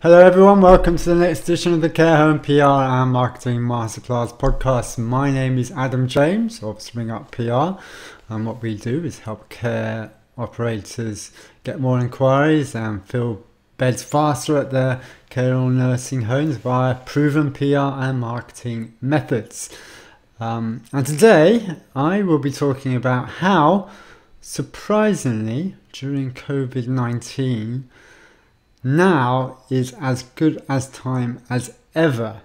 Hello everyone, welcome to the next edition of the Care Home PR and Marketing Masterclass podcast. My name is Adam James of Spring Up PR, and what we do is help care operators get more inquiries and fill beds faster at their care or nursing homes via proven PR and marketing methods. And today I will be talking about how, surprisingly, during COVID-19, now is as good as time as ever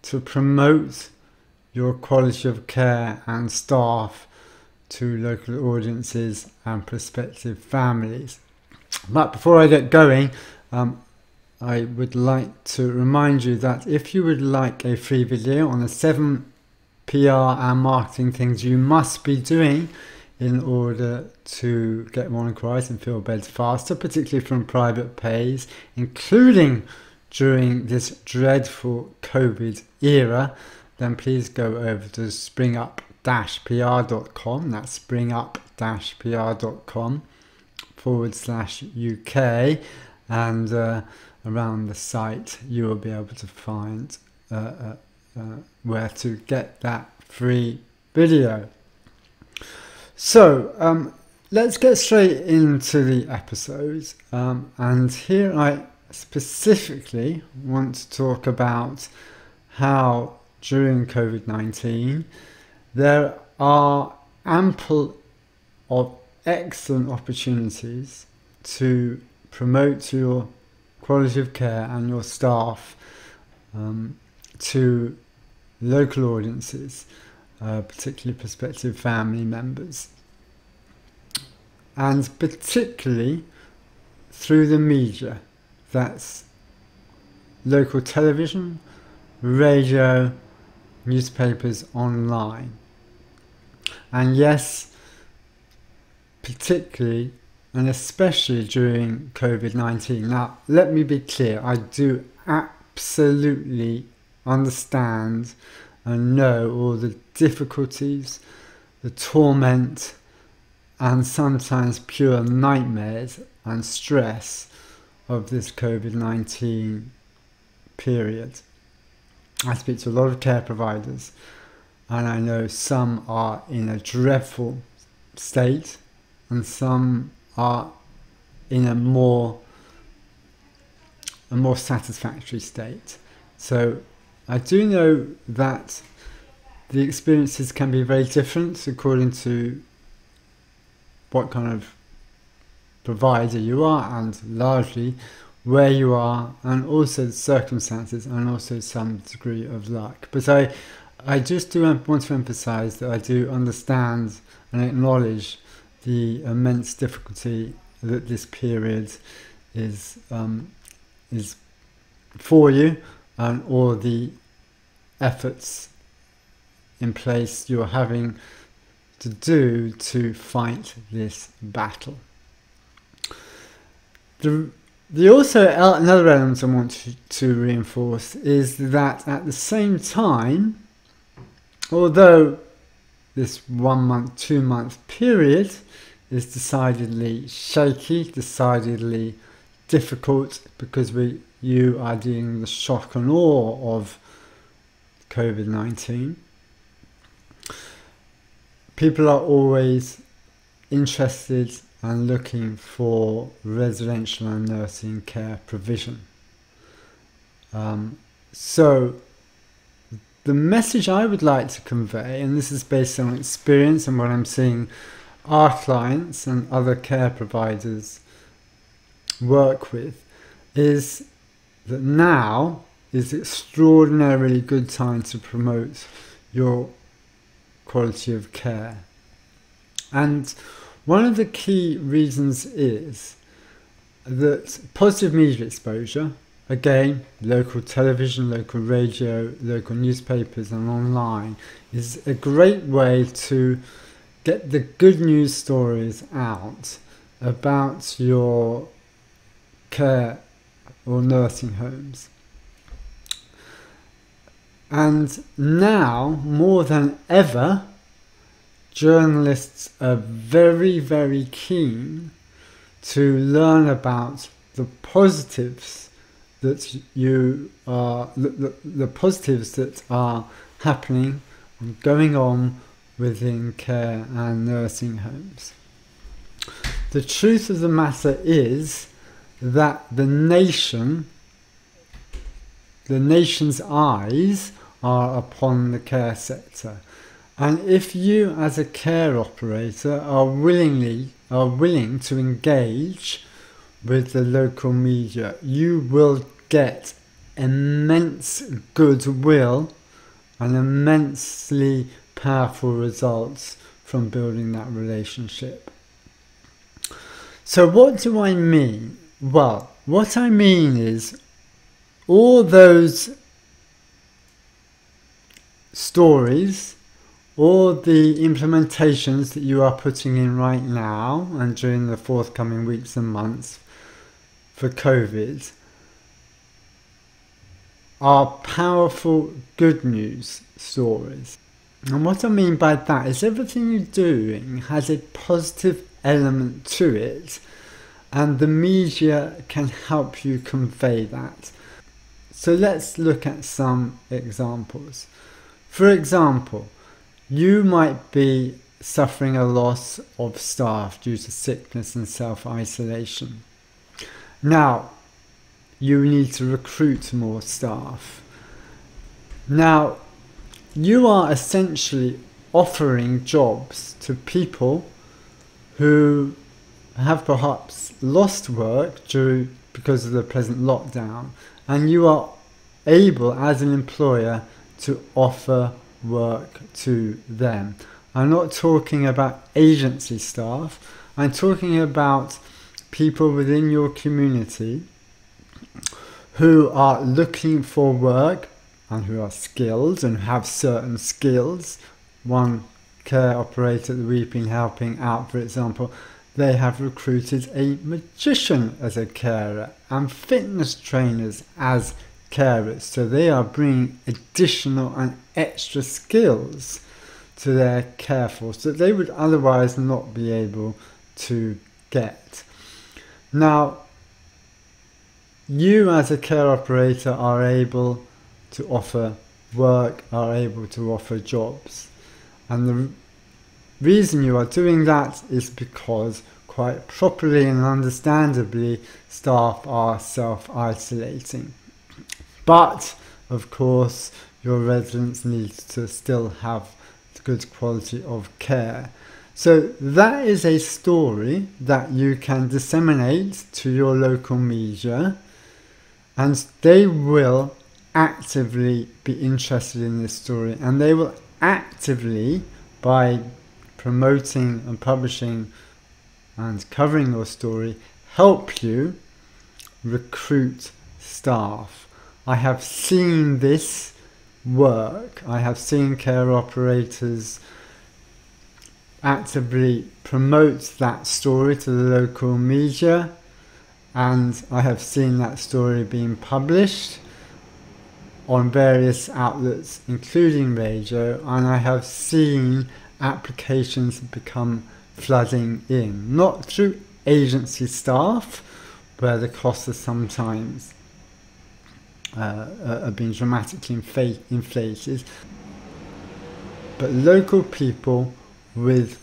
to promote your quality of care and staff to local audiences and prospective families. But before I get going, I would like to remind you that if you would like a free video on the 7 PR and marketing things you must be doing in order to get more inquiries and fill beds faster, particularly from private pays, including during this dreadful COVID era, then please go over to springup-pr.com. That's springup-pr.com/UK, and around the site you will be able to find where to get that free video. So let's get straight into the episodes, and here I specifically want to talk about how during COVID-19 there are ample of excellent opportunities to promote your quality of care and your staff to local audiences, particularly prospective family members, and particularly through the media. That's local television, radio, newspapers, online. And yes, particularly and especially during COVID-19. Now, let me be clear, I do absolutely understand and know all the difficulties, the torment, and sometimes pure nightmares and stress of this COVID-19 period. I speak to a lot of care providers, and I know some are in a dreadful state and some are in a more satisfactory state. So I do know that the experiences can be very different according to what kind of provider you are, and largely where you are, and also the circumstances, and also some degree of luck. But I just do want to emphasize that I do understand and acknowledge the immense difficulty that this period is for you, and all the efforts in place you're having to do to fight this battle. Another element I want to reinforce is that at the same time, although this 1 month, 2 month period is decidedly shaky, decidedly difficult, because you are dealing with the shock and awe of COVID-19, people are always interested and looking for residential and nursing care provision. So the message I would like to convey, and this is based on experience and what I'm seeing our clients and other care providers work with, is that now is extraordinarily good time to promote your quality of care. And one of the key reasons is that positive media exposure, again, local television, local radio, local newspapers and online, is a great way to get the good news stories out about your care or nursing homes. And now, more than ever, journalists are very, very keen to learn about the positives that you are, the positives that are happening and going on within care and nursing homes. The truth of the matter is that the nation's eyes are upon the care sector. And if you as a care operator are willing to engage with the local media, you will get immense goodwill and immensely powerful results from building that relationship. So what do I mean? Well, what I mean is all those stories, all the implementations that you are putting in right now and during the forthcoming weeks and months for COVID are powerful good news stories. And what I mean by that is everything you're doing has a positive element to it, and the media can help you convey that. So let's look at some examples. For example, you might be suffering a loss of staff due to sickness and self-isolation. Now, you need to recruit more staff. Now, you are essentially offering jobs to people who have perhaps lost work because of the present lockdown, and you are able as an employer to offer work to them. I'm not talking about agency staff, I'm talking about people within your community who are looking for work and who are skilled and have certain skills. One care operator that we've been helping out, for example, they have recruited a magician as a carer and fitness trainers as carers. So they are bringing additional and extra skills to their care force that they would otherwise not be able to get. Now, you as a care operator are able to offer work, are able to offer jobs. And the reason you are doing that is because quite properly and understandably staff are self-isolating. But of course your residents need to still have good quality of care. So that is a story that you can disseminate to your local media, and they will actively be interested in this story, and they will actively, by promoting and publishing and covering your story, help you recruit staff. I have seen this work. I have seen care operators actively promote that story to the local media, and I have seen that story being published on various outlets including radio, and I have seen applications become flooding in, not through agency staff where the costs are sometimes are being dramatically inflated, but local people with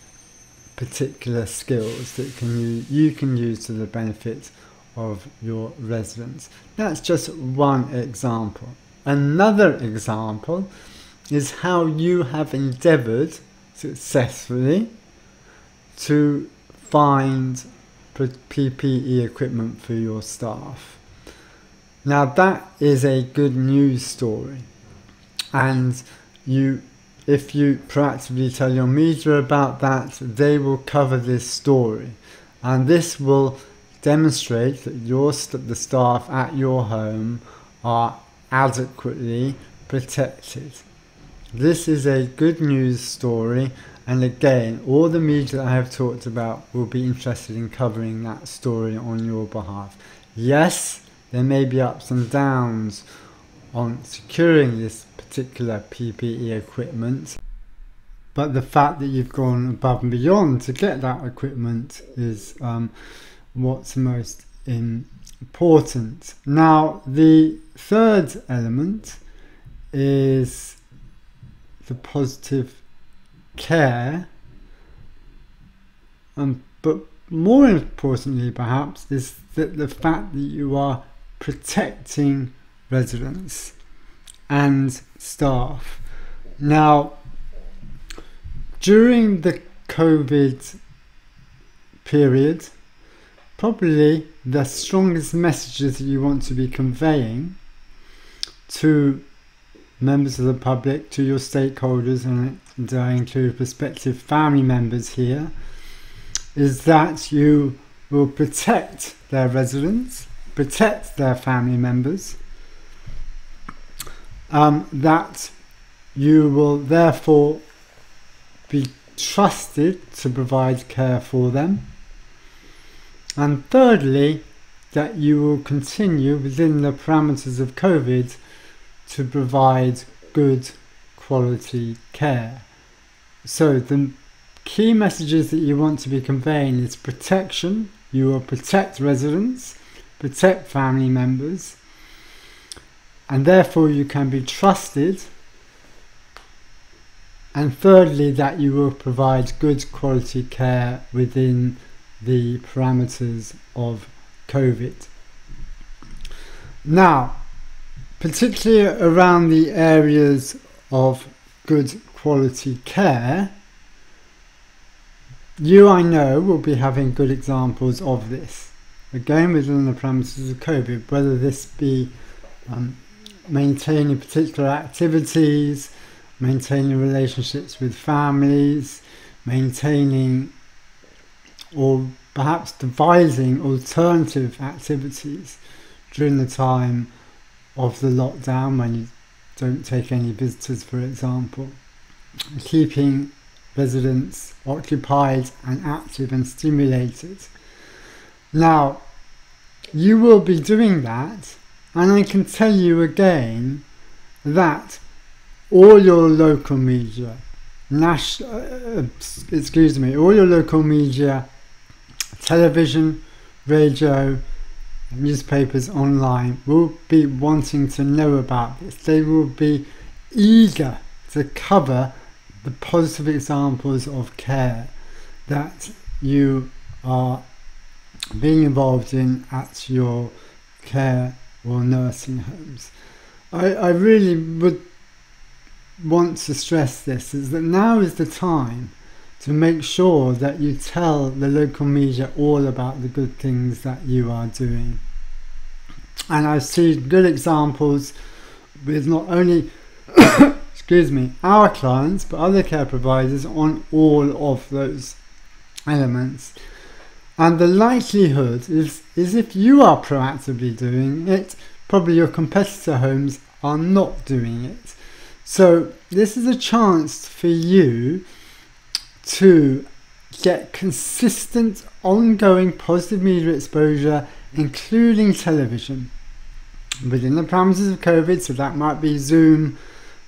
particular skills that you can use to the benefit of your residents. That's just one example. Another example is how you have endeavoured successfully to find PPE equipment for your staff. Now that is a good news story, and if you proactively tell your media about that, they will cover this story, and this will demonstrate that the staff at your home are adequately protected. This is a good news story, and again, all the media that I have talked about will be interested in covering that story on your behalf. Yes, there may be ups and downs on securing this particular PPE equipment, but the fact that you've gone above and beyond to get that equipment is what's most important. Now, the third element is the positive care, but more importantly perhaps is that the fact that you are protecting residents and staff. Now, during the COVID period, probably the strongest messages that you want to be conveying to members of the public, to your stakeholders, and I include prospective family members here, is that you will protect their residents, protect their family members, that you will therefore be trusted to provide care for them, and thirdly, that you will continue within the parameters of COVID to provide good quality care. So the key messages that you want to be conveying is protection. You will protect residents, protect family members, and therefore you can be trusted. And thirdly, that you will provide good quality care within the parameters of COVID. Now, particularly around the areas of good quality care, you, I know, will be having good examples of this. Again, within the parameters of COVID, whether this be maintaining particular activities, maintaining relationships with families, maintaining or perhaps devising alternative activities during the time of the lockdown when you don't take any visitors, for example, keeping residents occupied and active and stimulated. Now, you will be doing that, and I can tell you again that all your local media, all your local media, television, radio, newspapers, online, will be wanting to know about this. They will be eager to cover the positive examples of care that you are being involved in at your care or nursing homes. I really would want to stress this, is that now is the time to make sure that you tell the local media all about the good things that you are doing. And I see good examples with not only our clients, but other care providers on all of those elements. And the likelihood is if you are proactively doing it, probably your competitor homes are not doing it. So this is a chance for you to get consistent, ongoing positive media exposure, including television, within the parameters of COVID. So that might be Zoom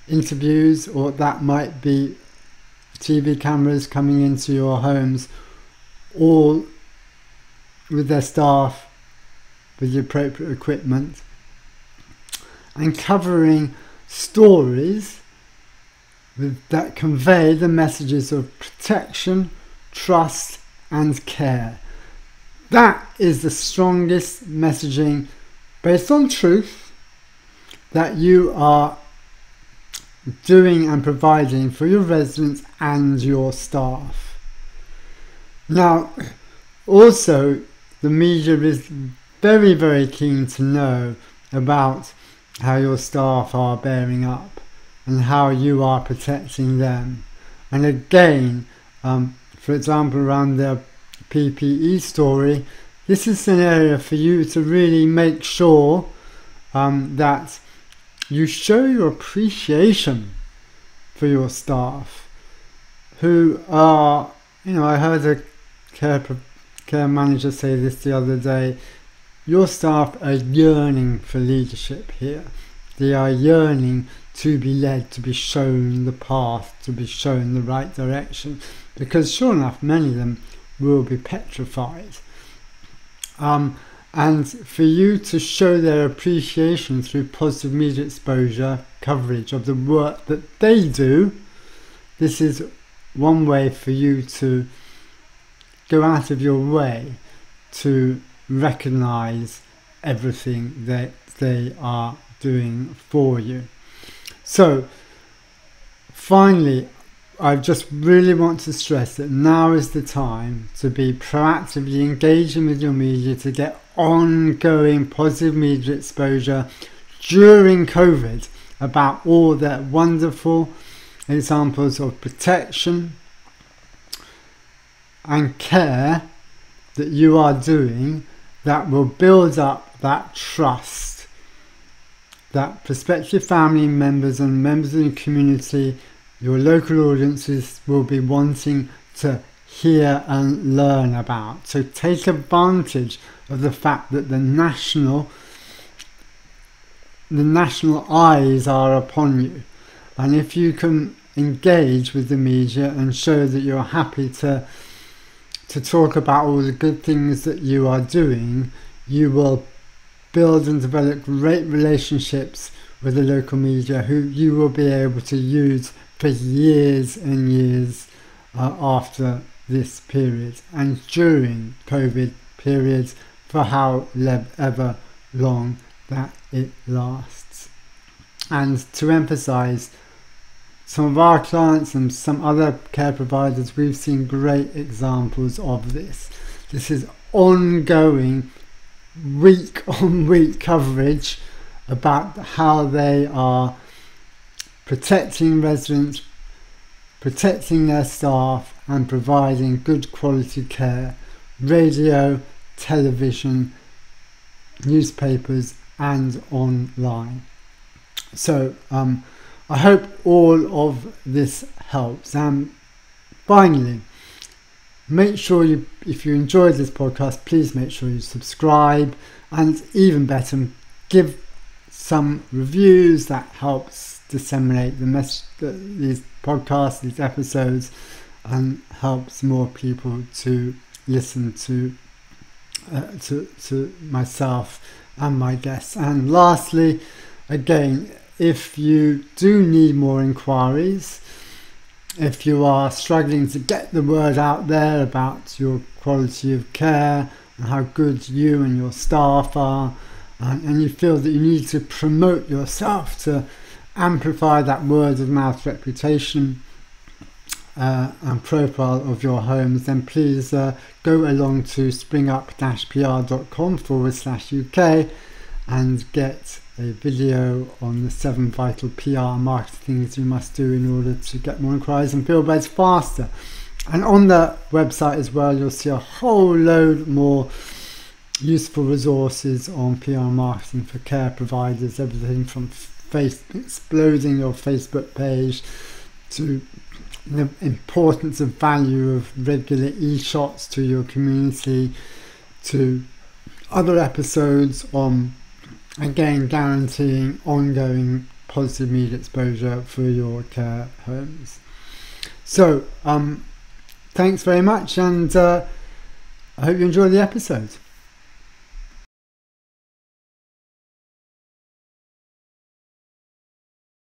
interviews, or that might be TV cameras coming into your homes, all with their staff, with the appropriate equipment, and covering stories that convey the messages of protection, trust and care. That is the strongest messaging based on truth that you are doing and providing for your residents and your staff. Now, also, the media is very, very keen to know about how your staff are bearing up and how you are protecting them. And again, for example, around the PPE story, this is an area for you to really make sure that you show your appreciation for your staff, who are, I heard a care manager say this the other day, your staff are yearning for leadership here. They are yearning to be led, to be shown the path, to be shown the right direction, because sure enough, many of them will be petrified. and for you to show their appreciation through positive media exposure coverage of the work that they do. This is one way for you to go out of your way to recognize everything that they are doing for you. So finally, I just really want to stress that now is the time to be proactively engaging with your media to get ongoing positive media exposure during COVID about all the wonderful examples of protection and care that you are doing that will build up that trust that prospective family members and members of the community, your local audiences, will be wanting to hear and learn about. So take advantage of the fact that the national eyes are upon you, and if you can engage with the media and show that you're happy to talk about all the good things that you are doing, you will build and develop great relationships with the local media who you will be able to use for years and years after this period and during COVID periods, for however long that it lasts. And to emphasize, some of our clients and some other care providers, we've seen great examples of this. This is ongoing week on week coverage about how they are protecting residents, protecting their staff and providing good quality care, radio, television, newspapers and online. So I hope all of this helps. And finally, make sure you, if you enjoyed this podcast, please make sure you subscribe, and even better, give some reviews. That helps disseminate the message, these podcasts, these episodes, and helps more people to listen to myself and my guests. And lastly, again, if you do need more inquiries, if you are struggling to get the word out there about your quality of care and how good you and your staff are, and you feel that you need to promote yourself to amplify that word of mouth reputation and profile of your homes, then please go along to springup-pr.com/UK and get a video on the 7 vital PR marketing things you must do in order to get more inquiries and fill beds faster. And on the website as well, you'll see a whole load more useful resources on PR marketing for care providers, everything from exploding your Facebook page to the importance of value of regular e-shots to your community, to other episodes on, again, guaranteeing ongoing positive media exposure for your care homes. So thanks very much, and I hope you enjoy the episode.